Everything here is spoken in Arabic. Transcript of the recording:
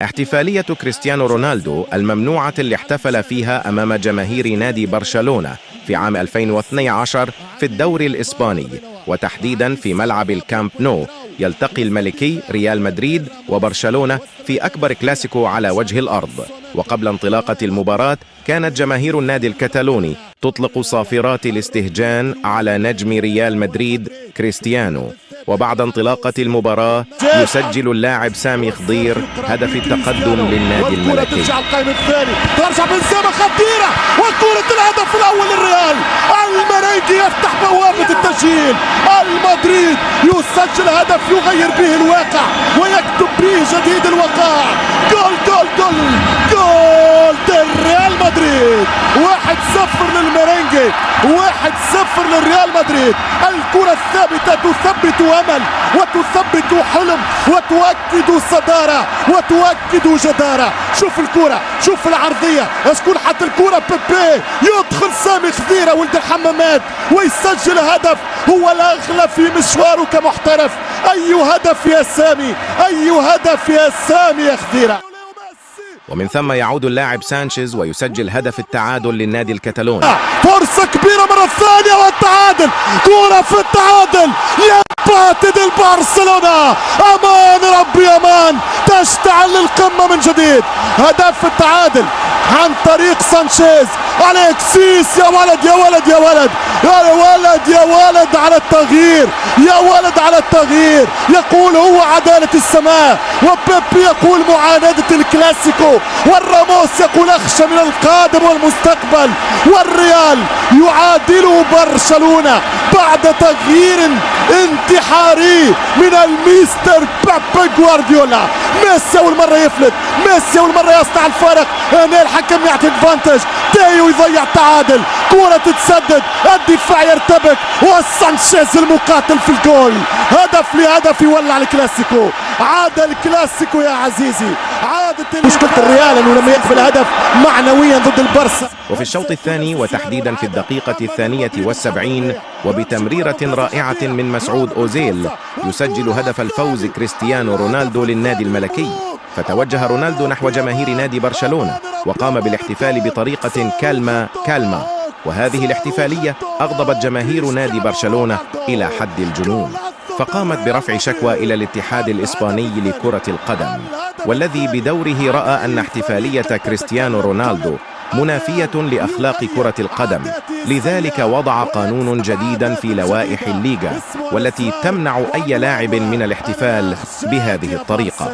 احتفالية كريستيانو رونالدو الممنوعة اللي احتفل فيها أمام جماهير نادي برشلونة في عام 2012 في الدوري الإسباني، وتحديدا في ملعب الكامب نو، يلتقي الملكي ريال مدريد وبرشلونة في أكبر كلاسيكو على وجه الأرض. وقبل انطلاقة المباراة كانت جماهير النادي الكتالوني تطلق صافرات الاستهجان على نجم ريال مدريد كريستيانو. وبعد انطلاقة المباراة يسجل اللاعب سامي خضير هدف التقدم للنادي الملكي. ترجع القائم الثاني، ترجع بنزيما خطيرة، وكرة الهدف الأول للريال. الملكي يفتح بوابة التسجيل، المدريد يسجل هدف يغير به الواقع ويكتب به جديد الوقائع. جول جول جول جول للريال مدريد، 1-0 للميرينجي، 1-0 للريال مدريد. الكرة الثابتة تثبت أمل وتثبت حلم وتؤكد صدارة وتؤكد جدارة. شوف الكرة، شوف العرضية، شكون حط الكرة؟ بيبي. يدخل سامي خضيرة ولد الحمامات ويسجل هدف، هو الأغلى في مشواره كمحترف. أي هدف يا سامي، أي هدف يا سامي يا خضيرة. ومن ثم يعود اللاعب سانشيز ويسجل هدف التعادل للنادي الكتالوني. فرصة كبيرة مرة ثانية والتعادل، كرة في التعادل يا باتد البرشلونة. أمان ربي أمان، تشتعل القمة من جديد. هدف التعادل عن طريق سانشيز. أليكسيس يا ولد يا ولد يا ولد يا ولد يا ولد على التغيير، يا ولد على التغيير. يقول هو عدالة السماء، وبيبي يقول معاندة الكلاسيكو، والراموس يقول أخشى من القادم والمستقبل. والريال يعادل برشلونة بعد تغيير انتحاري من الميستر بيب جوارديولا. ميسي أول مرة يفلت، ميسي أول مرة يصنع الفارق. هنا الحكم يعطي ادفانتج، تيو يضيع التعادل، كرة تتسدد، الدفاع يرتبك، وسانشيز المقاتل في الجول. هدف لهدف يولع الكلاسيكو. عاد الكلاسيكو يا عزيزي، عادت مشكلة الريال انه لم يقبل هدف معنويا ضد البرسا. وفي الشوط الثاني وتحديدا في الدقيقة 72 وبتمريرة رائعة من مسعود أوزيل يسجل هدف الفوز كريستيانو رونالدو للنادي الملكي. فتوجه رونالدو نحو جماهير نادي برشلونة وقام بالاحتفال بطريقة كالمة، وهذه الاحتفالية أغضبت جماهير نادي برشلونة إلى حد الجنون، فقامت برفع شكوى إلى الاتحاد الإسباني لكرة القدم، والذي بدوره رأى أن احتفالية كريستيانو رونالدو منافية لأخلاق كرة القدم، لذلك وضع قانون جديدا في لوائح الليغا والتي تمنع أي لاعب من الاحتفال بهذه الطريقة.